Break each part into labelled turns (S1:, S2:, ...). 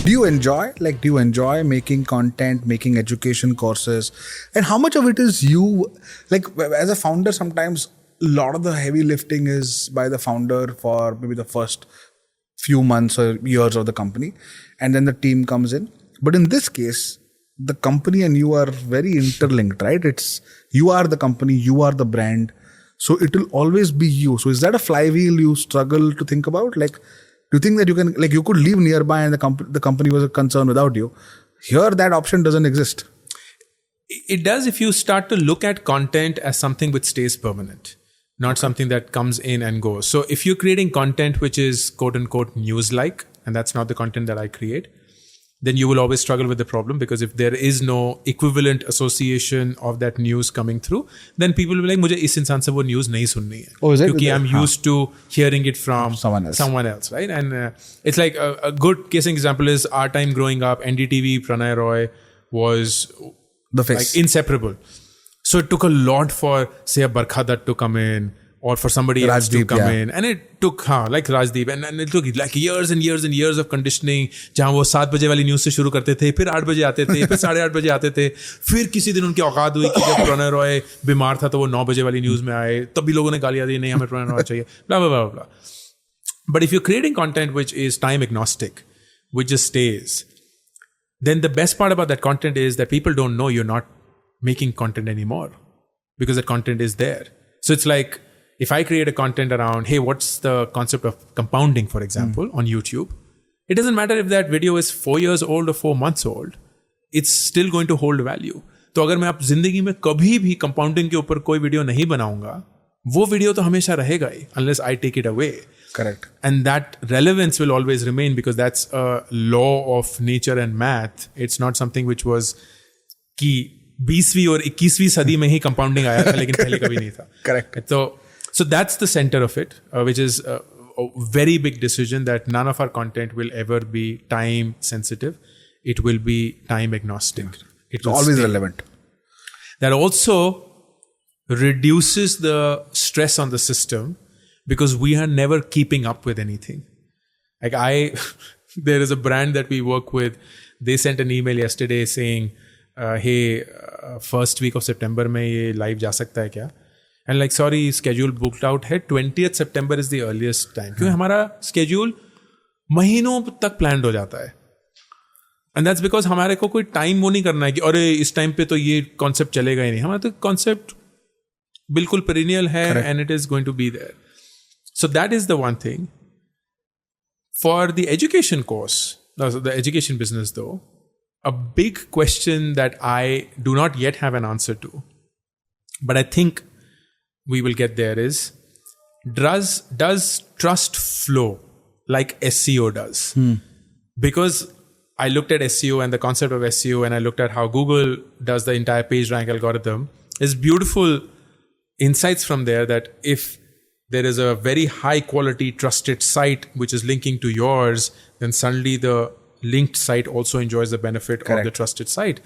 S1: Do you enjoy making content, making education courses? And how much of it is you, like as a founder, sometimes a lot of the heavy lifting is by the founder for maybe the first few months or years of the company, and then the team comes in. But in this case, the company and you are very interlinked, right? You are the company, you are the brand. So it will always be you. So is that a flywheel you struggle to think about? Like, do you think that you can, like, you could live nearby and the company was a concern without you? Here, that option doesn't exist.
S2: It does if you start to look at content as something which stays permanent, not something that comes in and goes. So if you're creating content which is quote unquote news-like, and that's not the content that I create, then you will always struggle with the problem, because if there is no equivalent association of that news coming through, then people will be like, मुझे इस इंसान से वो news नहीं सुननी है.
S1: Oh, is it?
S2: Because I'm used to hearing it from someone else, right? And it's like a good case example is our time growing up, NDTV, Pranay Roy was
S1: the face,
S2: like inseparable. So it took a lot for, say, a Barkha Dutt to come in, or for somebody else to come in. And it took, like Rajdeep, and it took like years and years and years of conditioning, जहाँ वो 7 बजे वाली news से शुरू करते थे, फिर 8 बजे आते थे, फिर 8:30 बजे आते थे, फिर किसी दिन उनकी औकात हुई कि जब प्रणय रॉय बीमार था तो वो 9 बजे वाली न्यूज़ में आए, तब भी लोगों ने गालियाँ दी, नहीं हमें प्रणय रॉय चाहिए, blah, blah, blah, blah. But if you're creating content which is time agnostic, which just stays, then the best part about that content is that people don't know you're not making content anymore, because that content is there. So it's like, if I create a content around, hey, what's the concept of compounding, for example, on YouTube, it doesn't matter if that video is 4 years old or 4 months old, it's still going to hold value. तो अगर मैं आप जिंदगी में कभी भी compounding के ऊपर कोई वीडियो नहीं बनाऊंगा, वो वीडियो तो हमेशा रहेगा ही, unless I take it away.
S1: Correct.
S2: And that relevance will always remain, because that's a law of nature and math. It's not something which was कि 20वीं और 21वीं सदी में ही compounding आया था, लेकिन पहले कभी नहीं था.
S1: Correct.
S2: So that's the center of it, which is a very big decision, that none of our content will ever be time sensitive. It will be time agnostic.
S1: It will always relevant.
S2: That also reduces the stress on the system, because we are never keeping up with anything. Like there is a brand that we work with. They sent an email yesterday saying, hey, first week of September में ये live जा सकता है क्या? And like, sorry, schedule booked out है. 20th September is the earliest time. क्योंकि हमारा schedule महीनों तक planned हो जाता है. And that's because हमारे को कोई time वो नहीं करना है कि अरे इस time पे तो ये concept चलेगा ही नहीं. हमारा तो concept बिल्कुल perennial है. Correct. And it is going to be there. So that is the one thing. For the education course, the education business though, a big question that I do not yet have an answer to, but I think we will get there, is does trust flow like SEO does? Because I looked at SEO and the concept of SEO, and I looked at how Google does the entire page rank algorithm. There's beautiful insights from there, that if there is a very high quality trusted site which is linking to yours, then suddenly the linked site also enjoys the benefit Correct. Of the trusted site.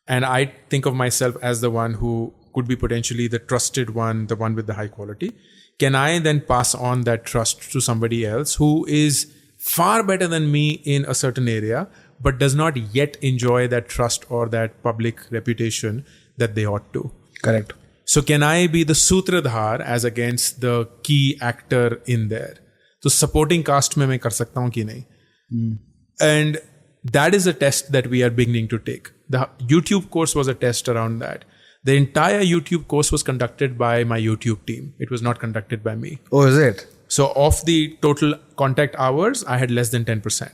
S2: And I think of myself as the one who could be potentially the trusted one, the one with the high quality. Can I then pass on that trust to somebody else who is far better than me in a certain area, but does not yet enjoy that trust or that public reputation that they ought to?
S1: Correct.
S2: So can I be the sutradhar as against the key actor in there? So supporting cast mein main kar sakta hu ki nahi? And that is a test that we are beginning to take. The YouTube course was a test around that. The entire YouTube course was conducted by my YouTube team. It was not conducted by me.
S1: Oh, is it?
S2: So of the total contact hours, I had less than 10%.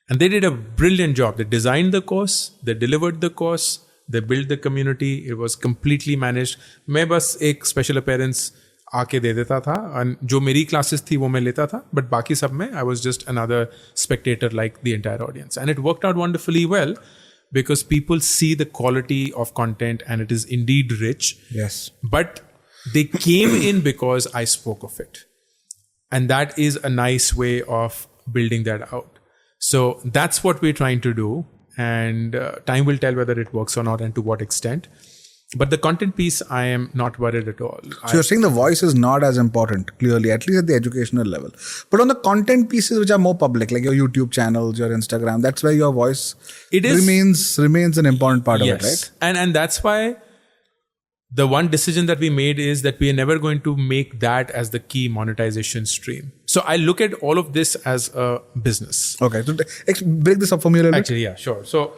S2: And they did a brilliant job. They designed the course, they delivered the course, they built the community. It was completely managed. मैं बस एक special appearance आके दे देता था, और जो मेरी classes थी वो मैं लेता था, but बाकी सब में I was just another spectator like the entire audience. And it worked out wonderfully well, because people see the quality of content and it is indeed rich.
S1: Yes.
S2: But they came in because I spoke of it. And that is a nice way of building that out. So that's what we're trying to do. And time will tell whether it works or not and to what extent. But the content piece, I am not worried at all.
S1: So you're saying the voice is not as important, clearly, at least at the educational level. But on the content pieces which are more public, like your YouTube channels, your Instagram, that's where your voice remains an important part of it, right?
S2: And that's why the one decision that we made is that we are never going to make that as the key monetization stream. So I look at all of this as a business.
S1: Okay, so break this up for me a little bit.
S2: Actually, yeah, sure. So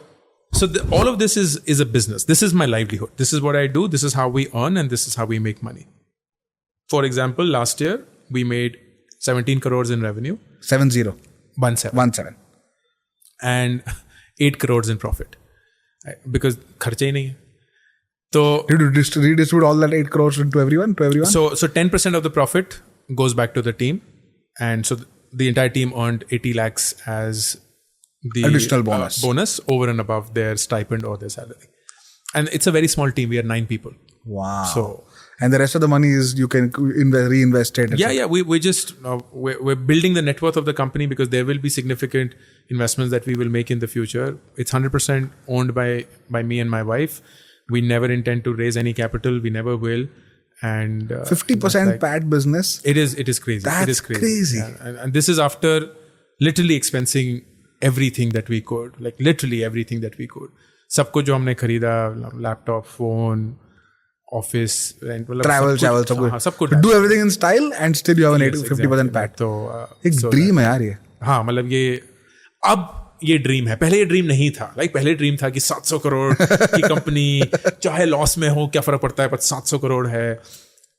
S2: all of this is a business. This is my livelihood. This is what I do. This is how we earn, and this is how we make money. For example, last year we made 17 crores in revenue.
S1: 70.
S2: 17. And 8 crores in profit. Because kharche hi nahi hai. So
S1: did you redistribute all that 8 crores into everyone?
S2: So 10% of the profit goes back to the team, and so the entire team earned 80 lakhs as the
S1: additional bonus
S2: over and above their stipend or their salary. And it's a very small team. We are 9 people.
S1: Wow.
S2: So,
S1: and the rest of the money is you can reinvest it.
S2: Yeah. We just we're building the net worth of the company because there will be significant investments that we will make in the future. It's 100% owned by me and my wife. We never intend to raise any capital. We never will. And
S1: 50% PAT business.
S2: It is crazy.
S1: That's
S2: it is crazy. Yeah. And this is after literally expensing everything that we could, like literally everything that we could. सब कुछ जो हमने खरीदा, laptop, phone, office, rent,
S1: travel, सब कुछ. Do everything in style and still you have an 50% PAT.
S2: तो
S1: एक dream है यार ये.
S2: हाँ, मतलब ये ड्रीम है. पहले ये ड्रीम नहीं था. पहले ड्रीम था कि 700 करोड़ की कंपनी, चाहे लॉस में हो क्या फर्क पड़ता है, पर 700 करोड़ है.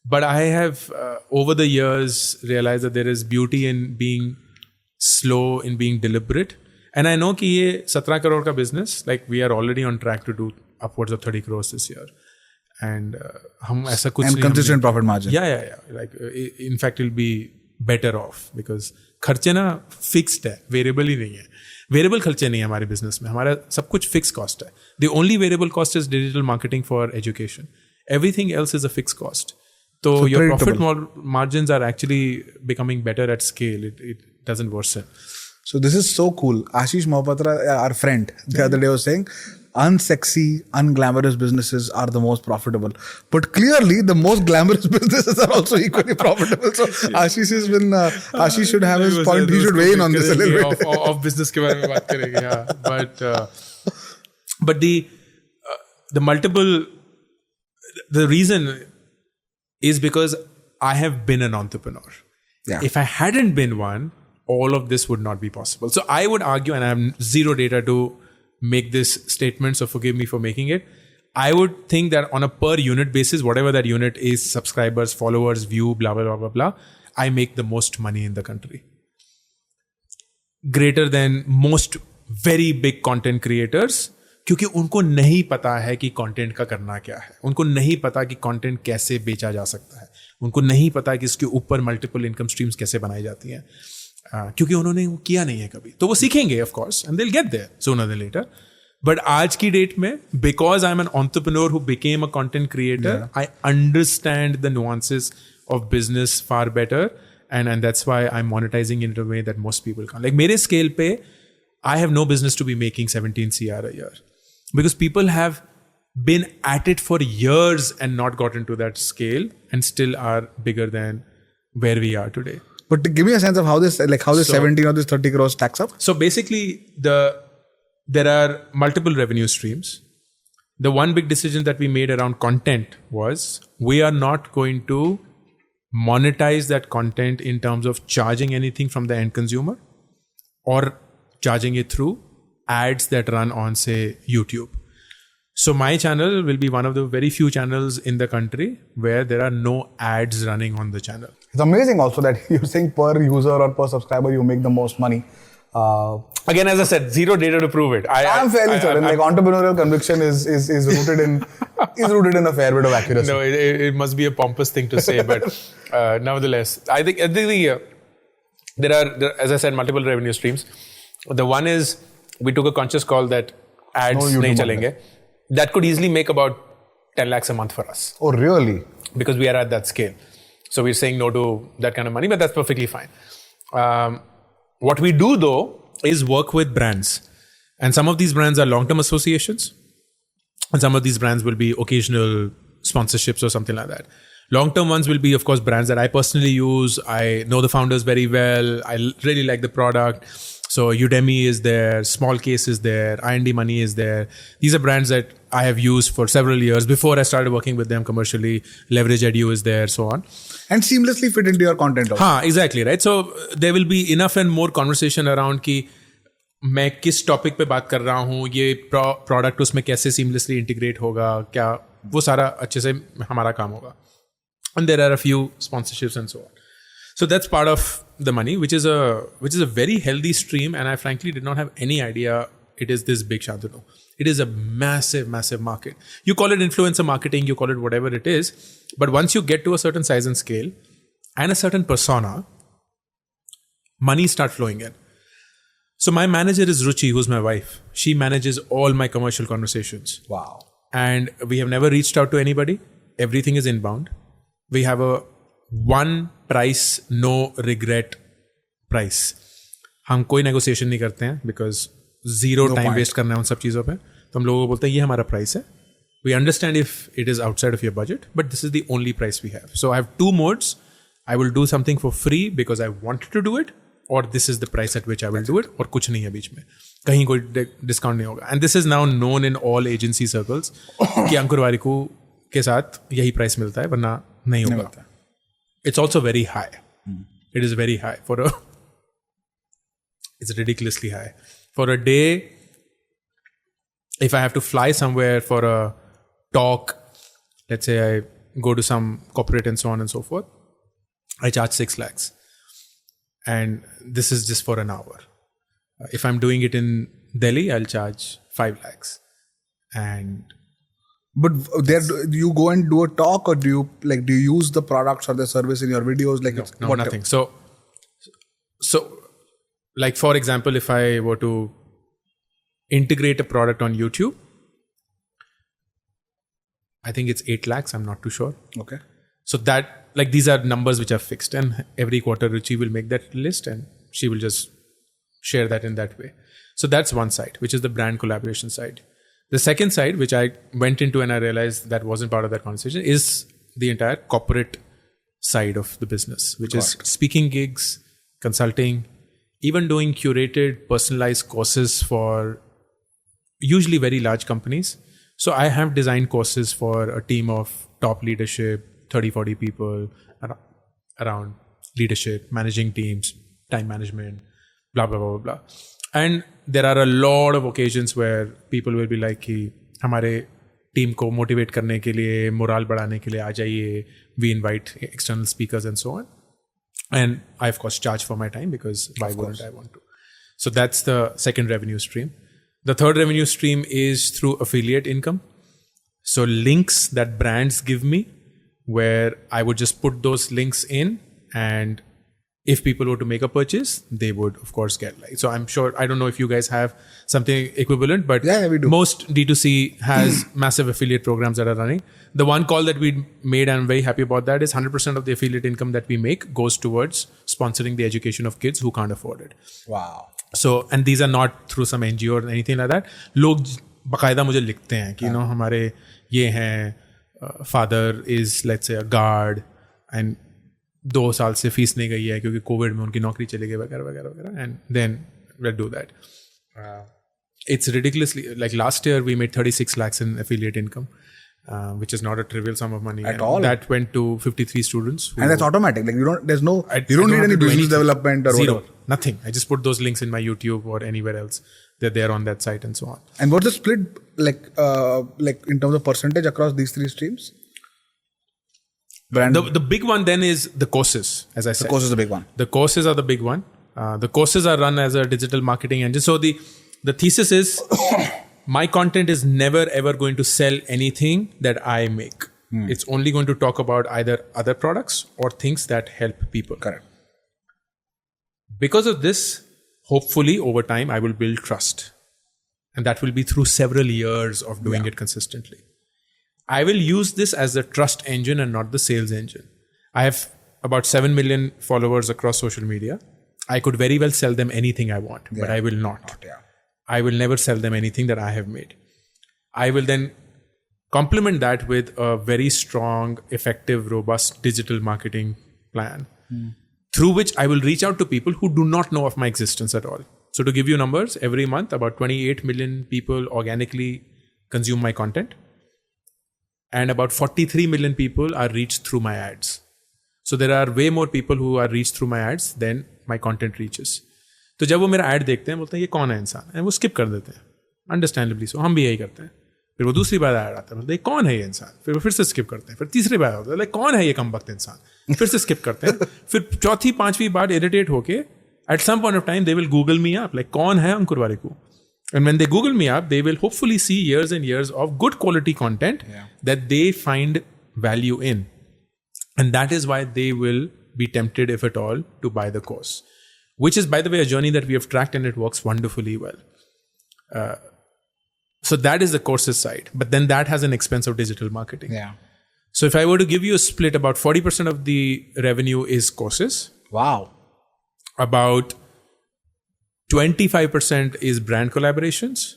S2: But I have over the years realized that there is beauty in being slow, in being deliberate. And I know कि ये 17 crore का business, like we are already on track to do upwards of 30 crores this year. And हम ऐसा कुछ
S1: and consistent profit margin.
S2: Yeah. Like in fact, it'll be better off because खर्चे ना fixed है, variable ही नहीं है. Variable खर्चे नहीं है हमारे business में. हमारा सब कुछ fixed cost है. The only variable cost is digital marketing for education. Everything else is a fixed cost. So your profit margins are actually becoming better at scale. It doesn't worsen.
S1: So this is so cool. Ashish Mohapatra, our friend, the other day was saying, unsexy, unglamorous businesses are the most profitable. But clearly, the most glamorous businesses are also equally profitable. So Ashish has been, Ashish should have his point. He should weigh in on this a little bit.
S2: Of business के बारे में बात करेंगे, yeah. But the multiple, the reason is because I have been an entrepreneur.
S1: Yeah.
S2: If I hadn't been one, all of this would not be possible. So I would argue, and I have zero data to make this statement, so forgive me for making it. I would think that on a per unit basis, whatever that unit is, subscribers, followers, view, blah, blah, blah, blah, blah, I make the most money in the country. Greater than most very big content creators, क्योंकि उनको नहीं पता है कि content का करना क्या है. उनको नहीं पता कि कंटेंट कैसे बेचा जा सकता है. उनको नहीं पता कि इसके ऊपर मल्टीपल इनकम स्ट्रीम्स कैसे बनाई जाती हैं. क्योंकि उन्होंने वो किया नहीं है कभी. तो वो सीखेंगे of course and they will get there sooner than later. But आज की डेट में because I am an entrepreneur who became a content creator, I understand the nuances of business far better and that's why I am monetizing in a way that most people can. Like मेरे scale पे I have no business to be making 17 CR a year because people have been at it for years and not gotten to that scale and still are bigger than where we are today.
S1: But give me a sense of how this 17 or this 30 crores stacks up.
S2: So basically, there are multiple revenue streams. The one big decision that we made around content was we are not going to monetize that content in terms of charging anything from the end consumer or charging it through ads that run on, say, YouTube. So my channel will be one of the very few channels in the country where there are no ads running on the channel.
S1: It's amazing also that you're saying per user or per subscriber you make the most money.
S2: Again, as I said, zero data to prove it.
S1: I'm fairly certain. Like entrepreneurial conviction is rooted in a fair bit of accuracy.
S2: No, it must be a pompous thing to say, but nevertheless, I think there are, as I said, multiple revenue streams. The one is we took a conscious call that ads nahi chalenge. That could easily make about 10 lakhs a month for us.
S1: Oh, really?
S2: Because we are at that scale. So we're saying no to that kind of money, but that's perfectly fine. What we do though is work with brands. And some of these brands are long-term associations. And some of these brands will be occasional sponsorships or something like that. Long-term ones will be, of course, brands that I personally use. I know the founders very well. I really like the product. So Udemy is there, Small Case is there, I&D Money is there. These are brands that I have used for several years before I started working with them commercially. Leverage Edu is there, so on.
S1: And seamlessly fit into your content also.
S2: Exactly, right? So there will be enough and more conversation around कि मैं किस topic पे बात कर रहा हूँ, ये product उसमें कैसे सीमलेसली इंटीग्रेट होगा, क्या वो सारा अच्छे से हमारा काम होगा. And there are a few sponsorships and so on. So that's part of the money, which is a very healthy stream. And I frankly did not have any idea it is this big, Shantanu. It is a massive, massive market. You call it influencer marketing, you call it whatever it is. But once you get to a certain size and scale and a certain persona, money start flowing in. So my manager is Ruchi, who's my wife. She manages all my commercial conversations.
S1: Wow.
S2: And we have never reached out to anybody. Everything is inbound. We have a one price, no regret price. हम कोई negotiation नहीं करते हैं because zero time waste करना है उन सब चीज़ों पे. तो हम लोगों को बोलते हैं ये हमारा price है. We understand if it is outside of your budget, but this is the only price we have. So I have two modes. I will do something for free because I wanted to do it, or this is the price at which I will do it, और कुछ नहीं है बीच में. कहीं कोई discount नहीं होगा. And this is now known in all agency circles कि अंकुर वारिकू के साथ यही price मिलता है, वरना नहीं होगा. It's also very high. It is very high it's ridiculously high. For a day, if I have to fly somewhere for a talk, let's say I go to some corporate and so on and so forth, I charge 6 lakhs. And this is just for an hour. If I'm doing it in Delhi, I'll charge 5 lakhs.
S1: But there, do you go and do a talk, or do you use the products or the service in your videos?
S2: No, nothing. So, like for example, if I were to integrate a product on YouTube, I think it's 8 lakhs. I'm not too sure.
S1: Okay.
S2: So that, like, these are numbers which are fixed, and every quarter Ruchi will make that list and she will just share that in that way. So that's one side, which is the brand collaboration side. The second side, which I went into and I realized that wasn't part of that conversation, is the entire corporate side of the business, which is speaking gigs, consulting, even doing curated, personalized courses for usually very large companies. So I have designed courses for a team of top leadership, 30, 40 people around leadership, managing teams, time management, blah, blah, blah, blah, blah. And there are a lot of occasions where people will be like कि हमारे team को motivate करने के लिए, morale बढ़ाने के लिए आ जाइए. We invite external speakers and so on. And I of course charge for my time because why wouldn't I want to? So that's the second revenue stream. The third revenue stream is through affiliate income. So links that brands give me, where I would just put those links in, and if people were to make a purchase, they would of course get like. So I'm sure, I don't know if you guys have something equivalent, but
S1: yeah, we do.
S2: Most D2C has massive affiliate programs that are running. The one call that we made, and I'm very happy about that, is 100% of the affiliate income that we make goes towards sponsoring the education of kids who can't afford it.
S1: Wow.
S2: So, and these are not through some NGO or anything like that. लोग बकायदा मुझे लिखते हैं कि हमारे ये हैं, father is let's say a guard and 2 साल से फीस नहीं गई है क्योंकि कोविड में उनकी नौकरी चली गई वगैरह वगैरह वगैरह, and then we'll do that. It's ridiculously, like last year we made 36 lakhs in affiliate income, which is not a trivial sum of money
S1: at all.
S2: That went to 53 students.
S1: And that's automatic. Like you don't need any business development or
S2: zero,
S1: whatever.
S2: Nothing. I just put those links in my YouTube or anywhere else. They're there on that site and so on.
S1: And what's the split like in terms of percentage across these 3 streams?
S2: The big one then is the courses, as I said.
S1: The course is the big one.
S2: The courses are the big one. The courses are run as a digital marketing engine. So the thesis is my content is never ever going to sell anything that I make. It's only going to talk about either other products or things that help people.
S1: Correct.
S2: Because of this, hopefully over time, I will build trust. And that will be through several years of doing it consistently. I will use this as the trust engine and not the sales engine. I have about 7 million followers across social media. I could very well sell them anything I want, but I will not. I will never sell them anything that I have made. I will then Complement that with a very strong, effective, robust digital marketing plan through which I will reach out to people who do not know of my existence at all. So to give you numbers, every month about 28 million people organically consume my content, and about 43 million people are reached through my ads. So there are way more people who are reached through my ads than my content reaches. तो जब वो मेरा ad देखते हैं बोलते हैं ये कौन है इंसान, and वो skip कर देते हैं, understandably so, हम भी यही करते हैं. फिर वो दूसरी बार ad आता है, बोलते हैं कौन है ये इंसान, फिर वो फिर से skip करते हैं, फिर तीसरी बार आता है, like कौन है ये कमबख्त इंसान, फिर से skip करते हैं, फिर चौथी पांचवी बार irritate होके at some point of time they will Google me up, like कौन है अंकुर Warikoo. And when they Google me up, they will hopefully see years and years of good quality content that they find value in. And that is why they will be tempted, if at all, to buy the course. Which is, by the way, a journey that we have tracked, and it works wonderfully well. So that is the courses side. But then that has an expense of digital marketing.
S1: Yeah.
S2: So if I were to give you a split, about 40% of the revenue is courses.
S1: Wow.
S2: About 25% is brand collaborations.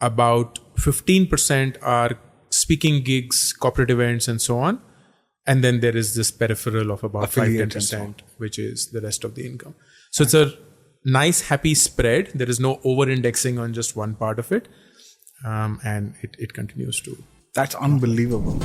S2: About 15% are speaking gigs, corporate events, and so on. And then there is this peripheral of about 5-10%, which is the rest of the income. So it's a nice, happy spread. There is no over-indexing on just one part of it. And it continues to.
S1: That's unbelievable.